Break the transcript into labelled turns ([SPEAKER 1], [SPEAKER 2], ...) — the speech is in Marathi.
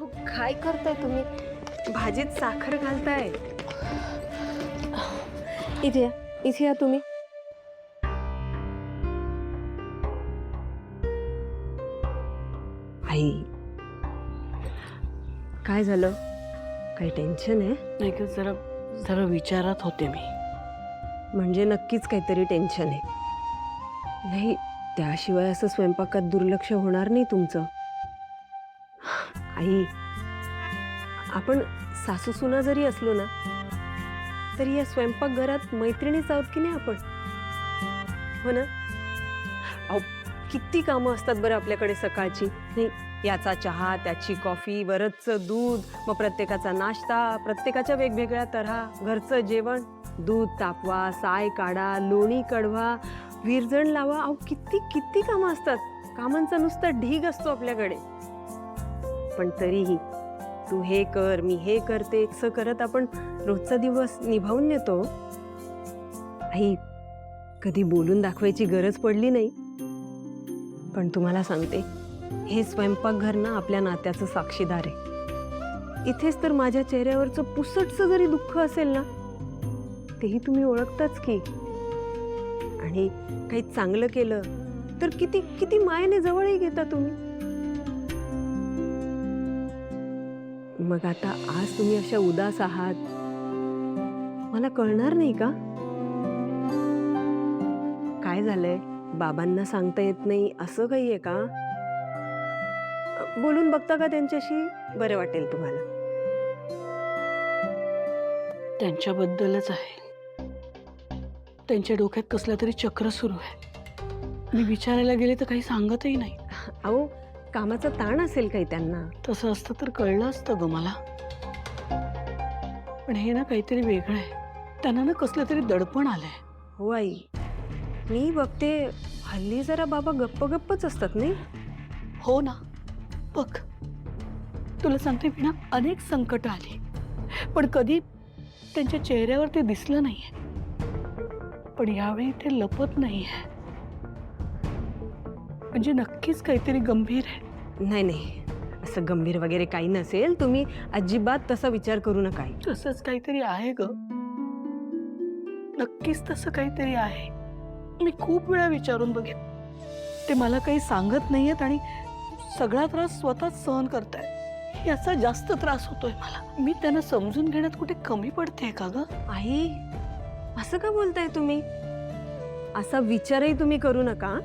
[SPEAKER 1] काय करताय तुम्ही? भाजीत साखर घालताय? इथे या तुम्ही. आई, काय झालं? काही टेन्शन आहे?
[SPEAKER 2] नाही का, जरा जरा विचारात होते मी.
[SPEAKER 1] म्हणजे नक्कीच काहीतरी टेन्शन आहे. नाही, त्याशिवाय असं स्वयंपाकात दुर्लक्ष होणार नाही तुमचं. आई, आपण सासूसुना जरी असलो ना, तरी या स्वयंपाकघरात मैत्रिणीच आहोत की नाही आपण? हो ना? अहो, किती कामं असतात बरं आपल्याकडे सकाळची. नाही, याचा चहा, त्याची कॉफी, बरंचसं दूध, मग प्रत्येकाचा नाश्ता, प्रत्येकाच्या वेगवेगळ्या तऱ्हा, घरचं जेवण, दूध तापवा, साय काढा, लोणी कढवा, विरजण लावा. अहो, किती किती कामं असतात. कामांचा नुसता ढीग असतो आपल्याकडे. पण तरीही तू हे कर, मी हे करते, असं करत आपण रोजचा दिवस निभावून नेतो. आई, कधी बोलून दाखवायची गरज पडली नाही. पण तुम्हाला सांगते, हे स्वयंपाकघर ना आपल्या नात्याचं साक्षीदार आहे. इथेच तर माझ्या चेहऱ्यावरचं पुसटचं जरी दुःख असेल ना, तेही तुम्ही ओळखताच की. आणि काही चांगलं केलं तर किती किती मायेने जवळही घेता तुम्ही. मग आता आज तुम्ही अशा उदास आहात, मला कळणार नाही का? काय झालंय? बाबांना सांगता येत नाही असं काही आहे का? बोलून बघता का त्यांच्याशी? बरं वाटेल तुम्हाला.
[SPEAKER 2] त्यांच्याबद्दलच आहे. त्यांच्या डोक्यात कसलं तरी चक्र सुरू आहे. मी विचारायला गेले तर काही सांगतही नाही.
[SPEAKER 1] अहो, कामाचा ताण असेल काही त्यांना.
[SPEAKER 2] तसं असतं तर कळलं असतं ग मला. पण हे ना काहीतरी वेगळं आहे. त्यांना ना कसलं तरी दडपण आलंय.
[SPEAKER 1] हो आई, मी बघते हल्ली जरा बाबा गप्प गप्पच असतात नाही?
[SPEAKER 2] हो ना, बघ तुला सांगते मी ना, अनेक संकट आली पण कधी त्यांच्या चेहऱ्यावर ते दिसलं नाहीये. पण यावेळी ते लपत नाहीये. म्हणजे नक्कीच काहीतरी गंभीर आहे.
[SPEAKER 1] नाही नाही, असं गंभीर वगैरे काही नसेल. तुम्ही अजिबात तसा विचार करू नका.
[SPEAKER 2] तसंच काहीतरी आहे ग. नक्कीच तसं काहीतरी आहे. मी खूप वेळा विचारून बघेन. ते मला काही सांगत नाहीयेत आणि सगळा त्रास स्वतःच सहन करतायत. याचा जास्त त्रास होतोय मला. मी त्यांना समजून घेण्यात कुठे कमी पडते का ग?
[SPEAKER 1] आई, असं का बोलताय तुम्ही? असा विचारही तुम्ही करू नका.